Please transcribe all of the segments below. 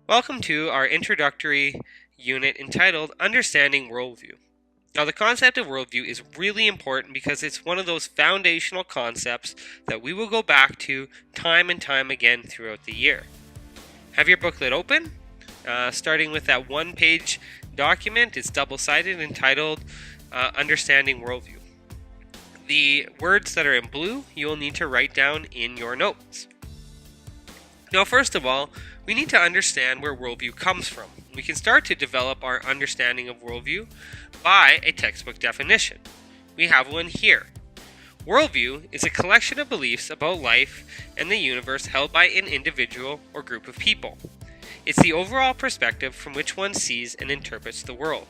Welcome to our introductory unit entitled Understanding Worldview. Now, the concept of worldview is really important because it's one of those foundational concepts that we will go back to time and time again throughout the year. Have your booklet open, starting with that one-page document. It's double-sided, entitled Understanding Worldview. The words that are in blue you will need to write down in your notes. Now, first of all, we need to understand where worldview comes from. We can start to develop our understanding of worldview by a textbook definition. We have one here. Worldview is a collection of beliefs about life and the universe held by an individual or group of people. It's the overall perspective from which one sees and interprets the world.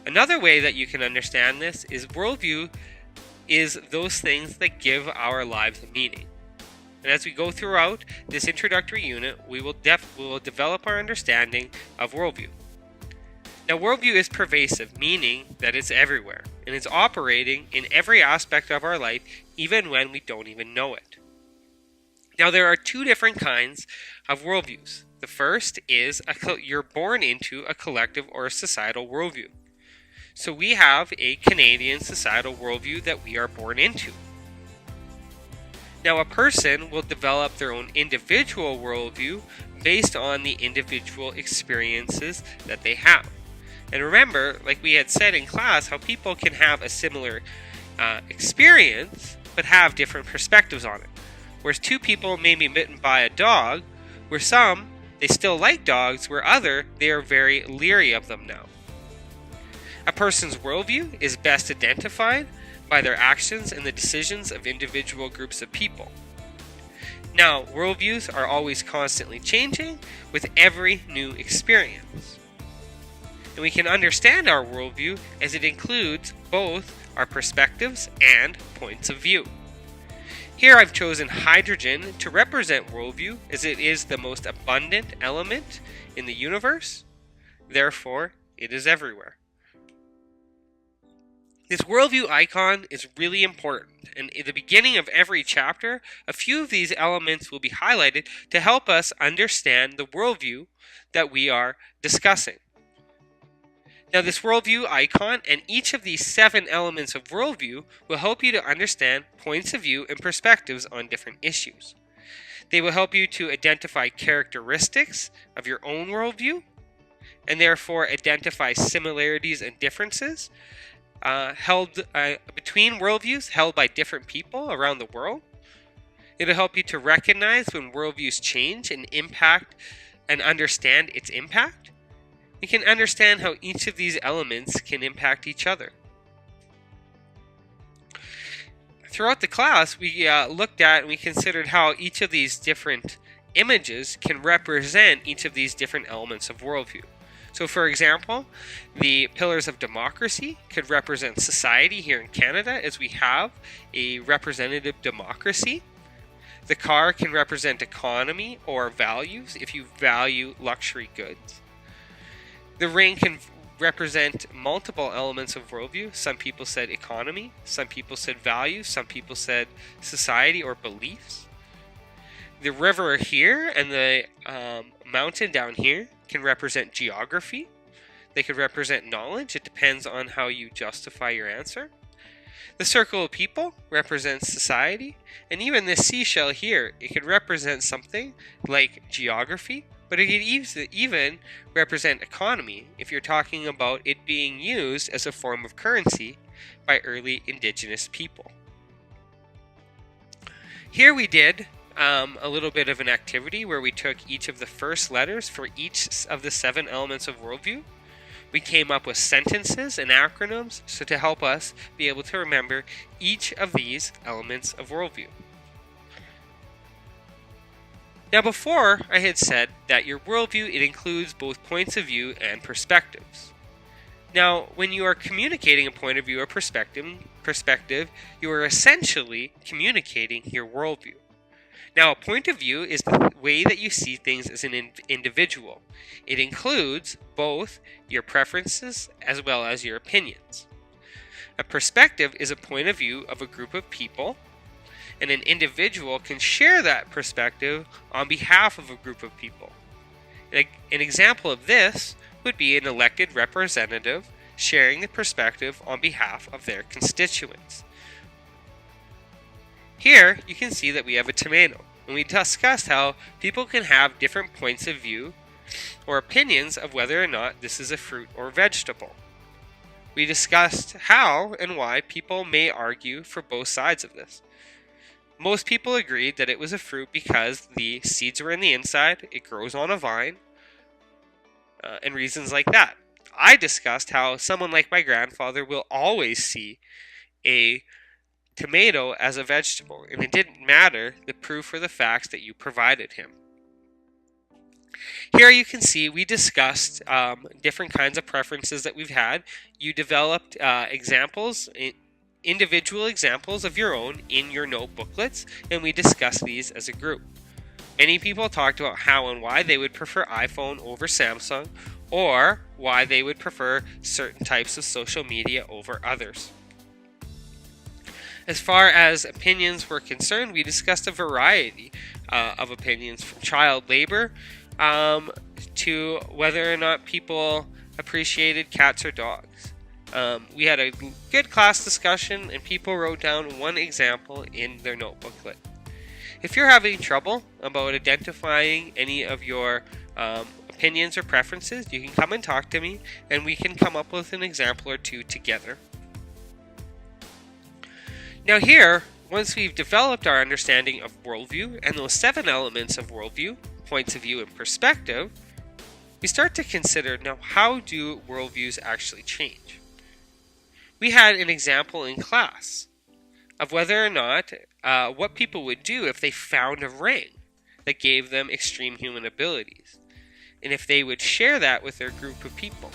Another way that you can understand this is worldview is those things that give our lives a meaning. And as we go throughout this introductory unit, we will develop our understanding of worldview. Now, worldview is pervasive, meaning that it's everywhere, and it's operating in every aspect of our life, even when we don't even know it. Now, there are two different kinds of worldviews. The first is you're born into a collective or a societal worldview. So we have a Canadian societal worldview that we are born into. Now, a person will develop their own individual worldview based on the individual experiences that they have. And remember, like we had said in class, how people can have a similar experience, but have different perspectives on it. Whereas two people may be bitten by a dog, where some, they still like dogs, where other, they are very leery of them now. A person's worldview is best identified by their actions and the decisions of individual groups of people. Now, worldviews are always constantly changing with every new experience. And we can understand our worldview as it includes both our perspectives and points of view. Here I've chosen hydrogen to represent worldview as it is the most abundant element in the universe. Therefore, it is everywhere. This worldview icon is really important, and in the beginning of every chapter, a few of these elements will be highlighted to help us understand the worldview that we are discussing. Now, this worldview icon and each of these 7 elements of worldview will help you to understand points of view and perspectives on different issues. They will help you to identify characteristics of your own worldview, and therefore identify similarities and differences between worldviews held by different people around the world. It'll help you to recognize when worldviews change and impact and understand its impact. You can understand how each of these elements can impact each other. Throughout the class, we looked at and we considered how each of these different images can represent each of these different elements of worldview. So, for example, the pillars of democracy could represent society here in Canada, as we have a representative democracy. The car can represent economy or values if you value luxury goods. The ring can represent multiple elements of worldview. Some people said economy, some people said values, some people said society or beliefs. The river here and the mountain down here can represent geography. They could represent knowledge. It depends on how you justify your answer. The circle of people represents society. And even this seashell here, it could represent something like geography, but it could even represent economy if you're talking about it being used as a form of currency by early indigenous people. Here we did a little bit of an activity where we took each of the first letters for each of the 7 elements of worldview. We came up with sentences and acronyms to help us be able to remember each of these elements of worldview. Now, before I had said that your worldview, it includes both points of view and perspectives. Now, when you are communicating a point of view or perspective, you are essentially communicating your worldview. Now, a point of view is the way that you see things as an individual. It includes both your preferences as well as your opinions. A perspective is a point of view of a group of people, and an individual can share that perspective on behalf of a group of people. An example of this would be an elected representative sharing the perspective on behalf of their constituents. Here, you can see that we have a tomato, and we discussed how people can have different points of view or opinions of whether or not this is a fruit or vegetable. We discussed how and why people may argue for both sides of this. Most people agreed that it was a fruit because the seeds were in the inside, it grows on a vine, and reasons like that. I discussed how someone like my grandfather will always see a tomato as a vegetable, and it didn't matter the proof or the facts that you provided him. Here you can see we discussed different kinds of preferences that we've had. You developed examples, individual examples of your own in your note booklets, and we discussed these as a group. Many people talked about how and why they would prefer iPhone over Samsung, or why they would prefer certain types of social media over others. As far as opinions were concerned, we discussed a variety of opinions, from child labor to whether or not people appreciated cats or dogs. We had a good class discussion, and people wrote down one example in their notebooklet. If you're having trouble about identifying any of your opinions or preferences, you can come and talk to me, and we can come up with an example or two together. Now here, once we've developed our understanding of worldview and those 7 elements of worldview, points of view and perspective, we start to consider, now, how do worldviews actually change? We had an example in class of whether or not what people would do if they found a ring that gave them extreme human abilities, and if they would share that with their group of people.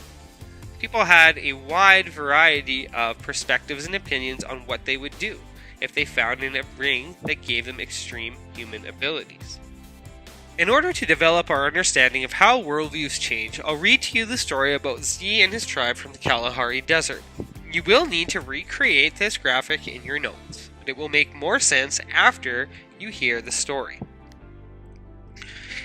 People had a wide variety of perspectives and opinions on what they would do if they found a ring that gave them extreme human abilities. In order to develop our understanding of how worldviews change, I'll read to you the story about Z and his tribe from the Kalahari Desert. You will need to recreate this graphic in your notes, but it will make more sense after you hear the story.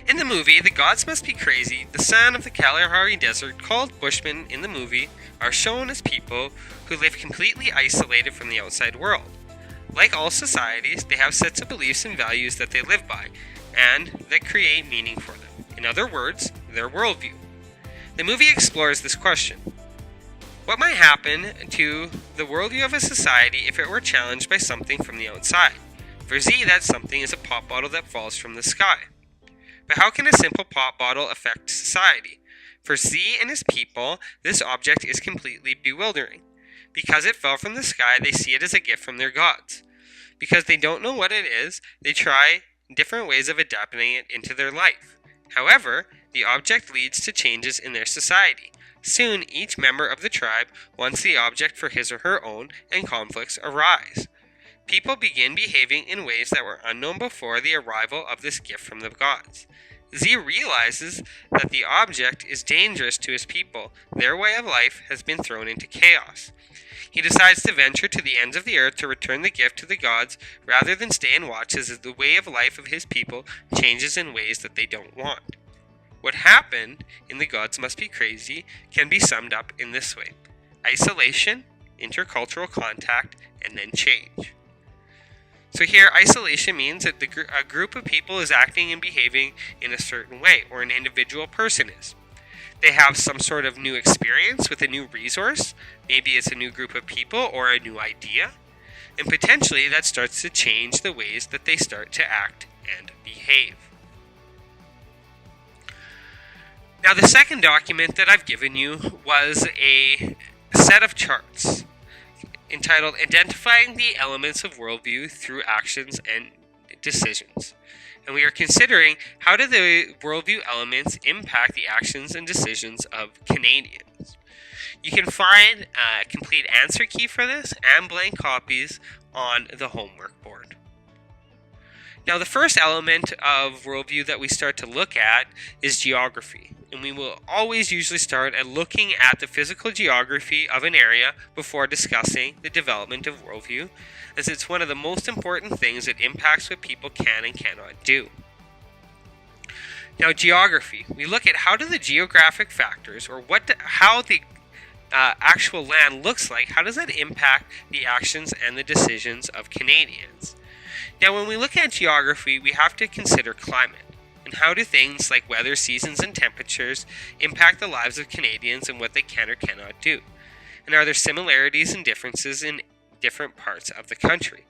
In the movie, The Gods Must Be Crazy, the son of the Kalahari Desert, called Bushmen in the movie, are shown as people who live completely isolated from the outside world. Like all societies, they have sets of beliefs and values that they live by, and that create meaning for them. In other words, their worldview. The movie explores this question. What might happen to the worldview of a society if it were challenged by something from the outside? For Z, that something is a pop bottle that falls from the sky. But how can a simple pop bottle affect society? For Z and his people, this object is completely bewildering. Because it fell from the sky, they see it as a gift from their gods. Because they don't know what it is, they try different ways of adapting it into their life. However, the object leads to changes in their society. Soon, each member of the tribe wants the object for his or her own, and conflicts arise. People begin behaving in ways that were unknown before the arrival of this gift from the gods. Z realizes that the object is dangerous to his people. Their way of life has been thrown into chaos. He decides to venture to the ends of the earth to return the gift to the gods, rather than stay and watch as the way of life of his people changes in ways that they don't want. What happened in The Gods Must Be Crazy can be summed up in this way: isolation, intercultural contact, and then change. So here, isolation means that a group of people is acting and behaving in a certain way, or an individual person is. They have some sort of new experience with a new resource. Maybe it's a new group of people or a new idea. And potentially that starts to change the ways that they start to act and behave. Now, the second document that I've given you was a set of charts entitled Identifying the Elements of Worldview Through Actions and Decisions. And we are considering, how do the worldview elements impact the actions and decisions of Canadians? You can find a complete answer key for this and blank copies on the homework board. Now, the first element of worldview that we start to look at is geography. And we will always usually start at looking at the physical geography of an area before discussing the development of worldview, as it's one of the most important things that impacts what people can and cannot do. Now, geography. We look at how do the geographic factors, or how the actual land looks like, how does that impact the actions and the decisions of Canadians? Now, when we look at geography, we have to consider climate. And how do things like weather, seasons, and temperatures impact the lives of Canadians and what they can or cannot do? And are there similarities and differences in different parts of the country?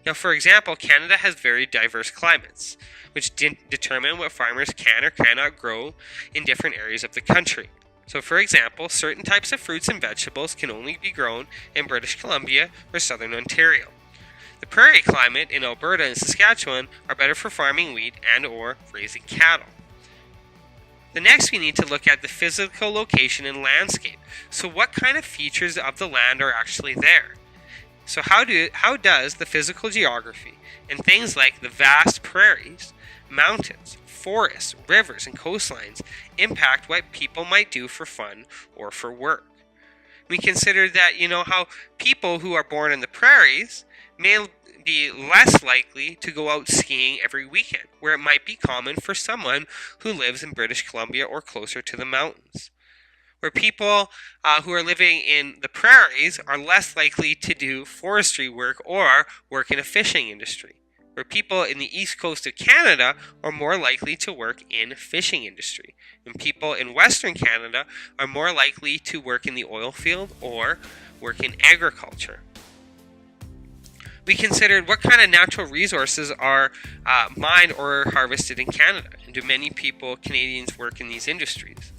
Now, for example, Canada has very diverse climates, which determine what farmers can or cannot grow in different areas of the country. So, for example, certain types of fruits and vegetables can only be grown in British Columbia or southern Ontario. The prairie climate in Alberta and Saskatchewan are better for farming wheat and or raising cattle. The next, we need to look at the physical location and landscape. So what kind of features of the land are actually there? So how does the physical geography and things like the vast prairies, mountains, forests, rivers, and coastlines impact what people might do for fun or for work? We consider that, how people who are born in the prairies may be less likely to go out skiing every weekend, where it might be common for someone who lives in British Columbia or closer to the mountains. Where people who are living in the prairies are less likely to do forestry work or work in a fishing industry. Where people in the east coast of Canada are more likely to work in fishing industry. And people in Western Canada are more likely to work in the oil field or work in agriculture. We considered what kind of natural resources are mined or harvested in Canada, and do many Canadians work in these industries?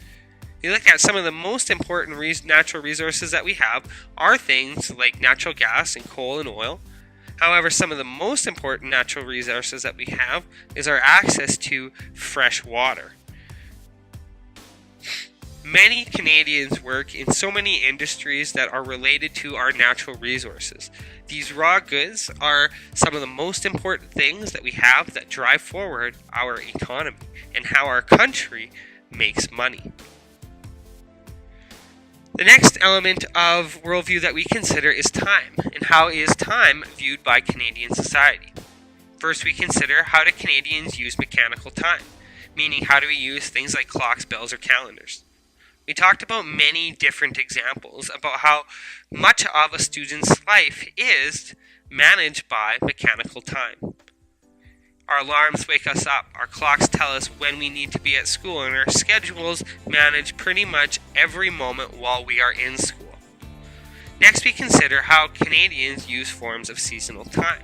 We look at some of the most important natural resources that we have are things like natural gas and coal and oil. However, some of the most important natural resources that we have is our access to fresh water. Many Canadians work in so many industries that are related to our natural resources. These raw goods are some of the most important things that we have that drive forward our economy and how our country makes money. The next element of worldview that we consider is time, and how is time viewed by Canadian society. First, we consider how do Canadians use mechanical time, meaning how do we use things like clocks, bells, or calendars. We talked about many different examples about how much of a student's life is managed by mechanical time. Our alarms wake us up, our clocks tell us when we need to be at school, and our schedules manage pretty much every moment while we are in school. Next, we consider how Canadians use forms of seasonal time.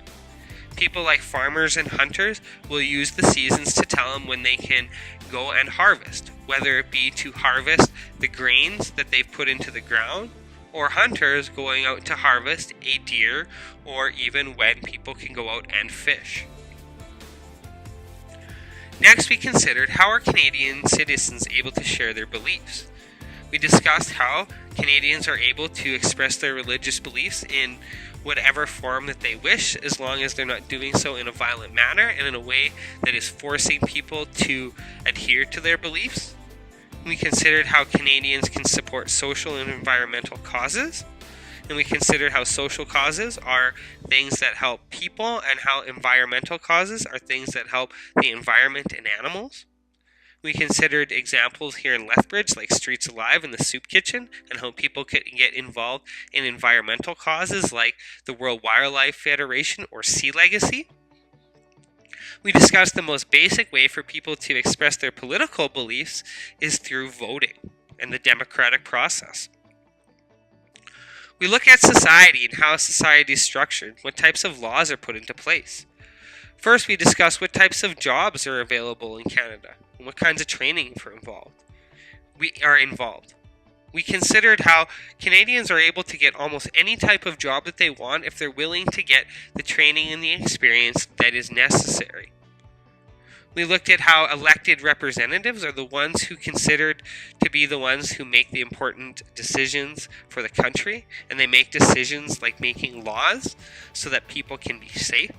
People like farmers and hunters will use the seasons to tell them when they can go and harvest, whether it be to harvest the grains that they've put into the ground, or hunters going out to harvest a deer, or even when people can go out and fish. Next, we considered how are Canadian citizens able to share their beliefs. We discussed how Canadians are able to express their religious beliefs in whatever form that they wish, as long as they're not doing so in a violent manner and in a way that is forcing people to adhere to their beliefs. We considered how Canadians can support social and environmental causes. And we considered how social causes are things that help people, and how environmental causes are things that help the environment and animals. We considered examples here in Lethbridge like Streets Alive and the Soup Kitchen, and how people can get involved in environmental causes like the World Wildlife Federation or Sea Legacy. We discussed the most basic way for people to express their political beliefs is through voting and the democratic process. We look at society and how society is structured, what types of laws are put into place. First, we discuss what types of jobs are available in Canada and what kinds of training are involved. We considered how Canadians are able to get almost any type of job that they want if they're willing to get the training and the experience that is necessary. We looked at how elected representatives are the ones who considered to be the ones who make the important decisions for the country, and they make decisions like making laws so that people can be safe.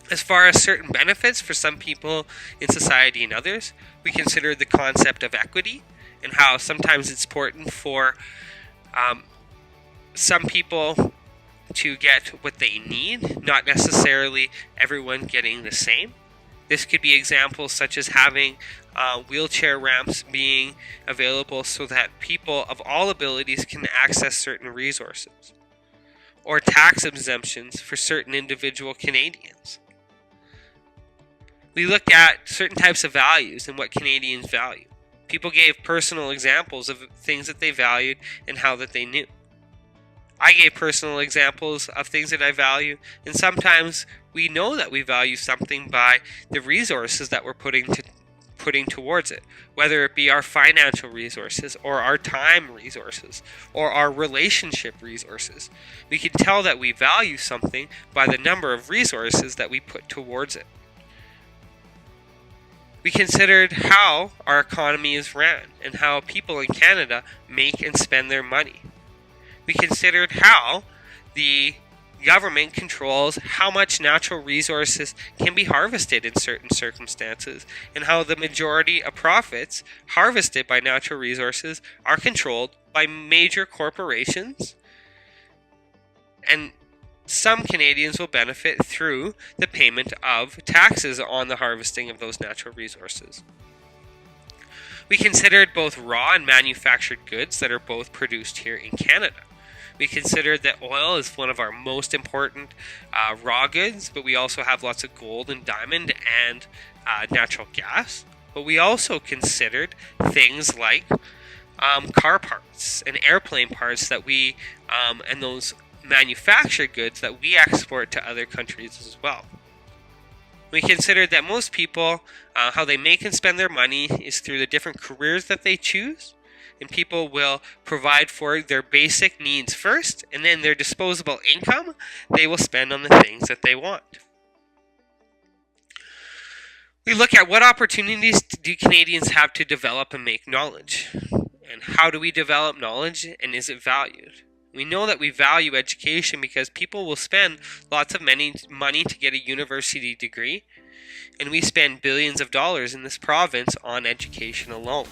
As far as certain benefits for some people in society and others, we considered the concept of equity and how sometimes it's important for some people to get what they need, not necessarily everyone getting the same. This could be examples such as having wheelchair ramps being available so that people of all abilities can access certain resources, or tax exemptions for certain individual Canadians. We looked at certain types of values and what Canadians value. People gave personal examples of things that they valued and how that they knew. I gave personal examples of things that I value, and sometimes we know that we value something by the resources that we're putting towards it, whether it be our financial resources or our time resources or our relationship resources. We can tell that we value something by the number of resources that we put towards it. We considered how our economy is ran and how people in Canada make and spend their money. We considered how the government controls how much natural resources can be harvested in certain circumstances, and how the majority of profits harvested by natural resources are controlled by major corporations, and some Canadians will benefit through the payment of taxes on the harvesting of those natural resources. We considered both raw and manufactured goods that are both produced here in Canada. We considered that oil is one of our most important raw goods, but we also have lots of gold and diamond and natural gas. But we also considered things like car parts and airplane parts that we and those manufactured goods that we export to other countries as well. We considered that most people, how they make and spend their money is through the different careers that they choose, and people will provide for their basic needs first, and then their disposable income they will spend on the things that they want. We look at what opportunities do Canadians have to develop and make knowledge, and how do we develop knowledge, and is it valued? We know that we value education because people will spend lots of money to get a university degree, and we spend billions of dollars in this province on education alone.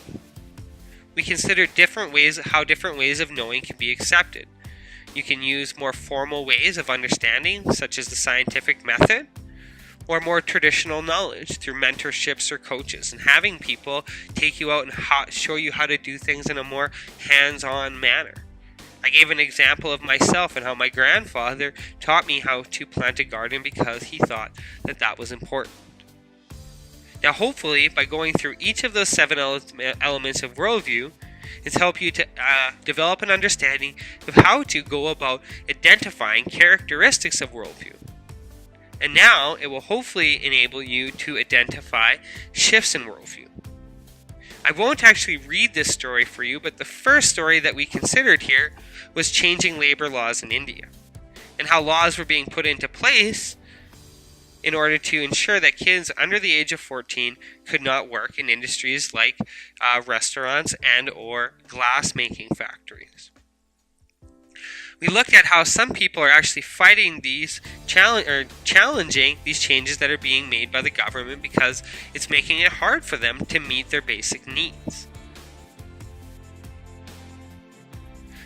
We consider how different ways of knowing can be accepted. You can use more formal ways of understanding, such as the scientific method, or more traditional knowledge through mentorships or coaches, and having people take you out and show you how to do things in a more hands-on manner. I gave an example of myself and how my grandfather taught me how to plant a garden because he thought that that was important. Now, hopefully, by going through each of those 7 elements of worldview, it's helped you to develop an understanding of how to go about identifying characteristics of worldview. And now, it will hopefully enable you to identify shifts in worldview. I won't actually read this story for you, but the first story that we considered here was changing labor laws in India, and how laws were being put into place in order to ensure that kids under the age of 14 could not work in industries like restaurants and or glass making factories. We looked at how some people are actually fighting these challenging these changes that are being made by the government because it's making it hard for them to meet their basic needs.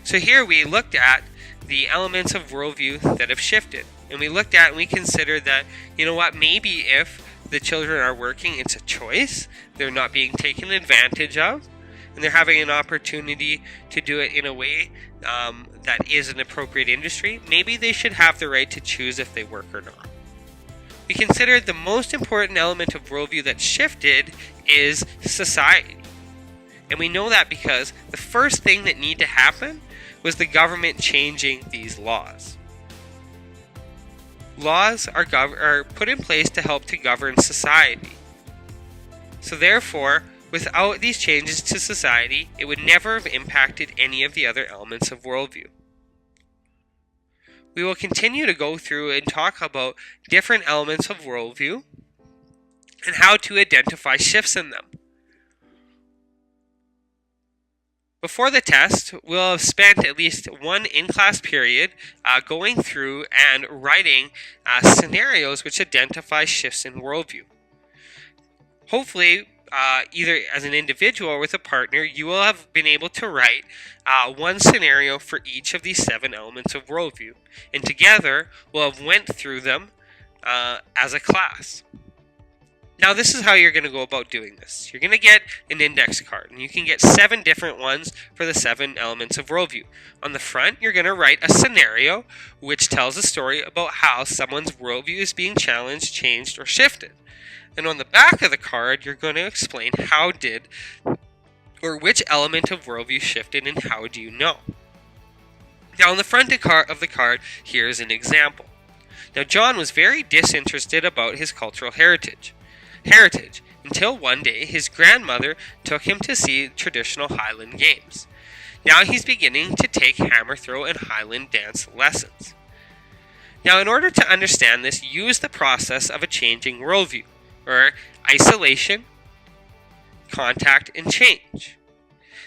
So here we looked at the elements of worldview that have shifted. And we looked at and we considered that, you know what, maybe if the children are working, it's a choice. They're not being taken advantage of. And they're having an opportunity to do it in a way that is an appropriate industry. Maybe they should have the right to choose if they work or not. We considered the most important element of worldview that shifted is society. And we know that because the first thing that needed to happen was the government changing these laws. Laws are put in place to help to govern society. So therefore, without these changes to society, it would never have impacted any of the other elements of worldview. We will continue to go through and talk about different elements of worldview and how to identify shifts in them. Before the test, we'll have spent at least one in-class period going through and writing scenarios which identify shifts in worldview. Hopefully, either as an individual or with a partner, you will have been able to write one scenario for each of these 7 elements of worldview. And together, we'll have went through them as a class. Now this is how you're going to go about doing this. You're going to get an index card, and you can get 7 different ones for the 7 elements of worldview. On the front, you're going to write a scenario which tells a story about how someone's worldview is being challenged, changed, or shifted. And on the back of the card, you're going to explain how did or which element of worldview shifted and how do you know. Now on the front of the card, here's an example. Now John was very disinterested about his cultural heritage until one day his grandmother took him to see traditional Highland games. Now he's beginning to take hammer throw and Highland dance lessons. Now in order to understand this, use the process of a changing worldview, or isolation, contact, and change.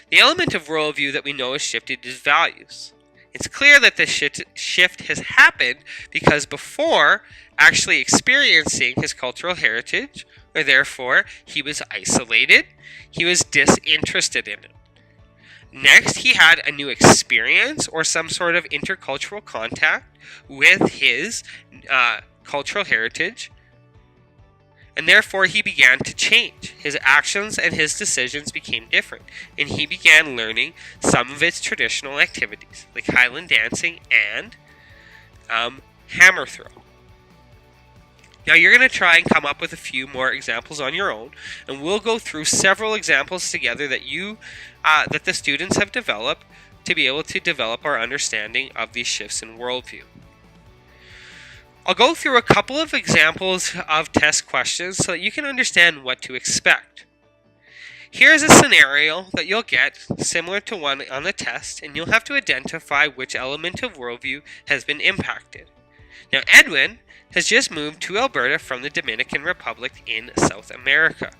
The element of worldview that we know is shifted is values. It's clear that this shift has happened because before actually experiencing his cultural heritage, or therefore he was isolated, he was disinterested in it. Next, he had a new experience or some sort of intercultural contact with his cultural heritage, and therefore he began to change. His actions and his decisions became different, and he began learning some of its traditional activities, like Highland dancing and hammer throw. Now you're going to try and come up with a few more examples on your own, and we'll go through several examples together that that the students have developed to be able to develop our understanding of these shifts in worldview. I'll go through a couple of examples of test questions so that you can understand what to expect. Here's a scenario that you'll get similar to one on the test, and you'll have to identify which element of worldview has been impacted. Now, Edwin has just moved to Alberta from the Dominican Republic in South America.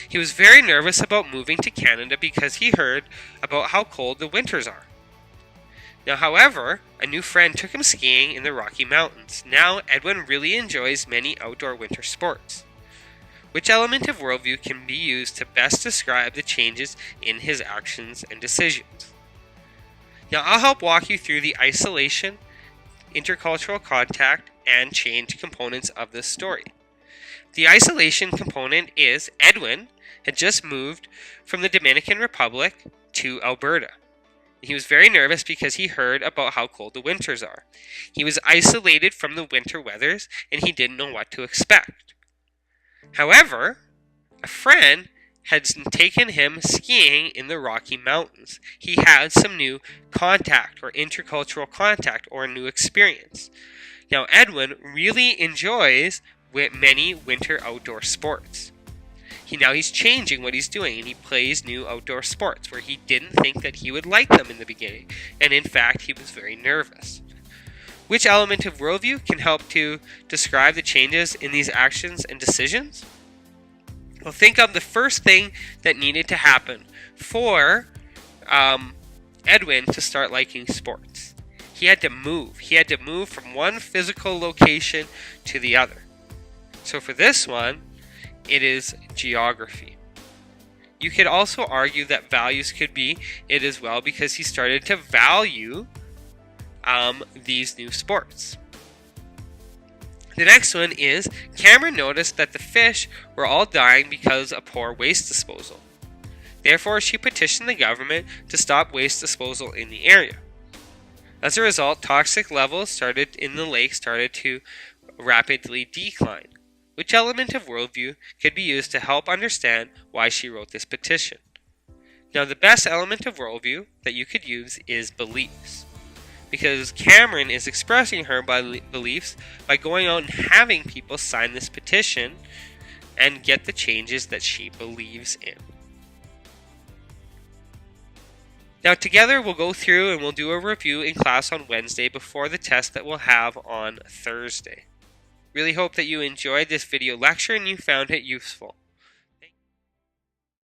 He was very nervous about moving to Canada because he heard about how cold the winters are. Now, however, a new friend took him skiing in the Rocky Mountains. Now, Edwin really enjoys many outdoor winter sports. Which element of worldview can be used to best describe the changes in his actions and decisions? Now, I'll help walk you through the isolation, intercultural contact, and change components of this story. The isolation component is Edwin had just moved from the Dominican Republic to Alberta. He was very nervous because he heard about how cold the winters are. He was isolated from the winter weathers and he didn't know what to expect. However, a friend had taken him skiing in the Rocky Mountains. He had some new contact or intercultural contact or a new experience. Now, Edwin really enjoys many winter outdoor sports. He's changing what he's doing, and he plays new outdoor sports where he didn't think that he would like them in the beginning, and in fact, he was very nervous. Which element of worldview can help to describe the changes in these actions and decisions? Well, think of the first thing that needed to happen for Edwin to start liking sports. He had to move. He had to move from one physical location to the other. So for this one, it is geography. You could also argue that values could be it as well because he started to value these new sports. The next one is Cameron noticed that the fish were all dying because of poor waste disposal. Therefore, she petitioned the government to stop waste disposal in the area. As a result, toxic levels in the lake started to rapidly decline. Which element of worldview could be used to help understand why she wrote this petition? Now, the best element of worldview that you could use is beliefs. Because Cameron is expressing her beliefs by going out and having people sign this petition and get the changes that she believes in. Now, together we'll go through and we'll do a review in class on Wednesday before the test that we'll have on Thursday. Really hope that you enjoyed this video lecture and you found it useful.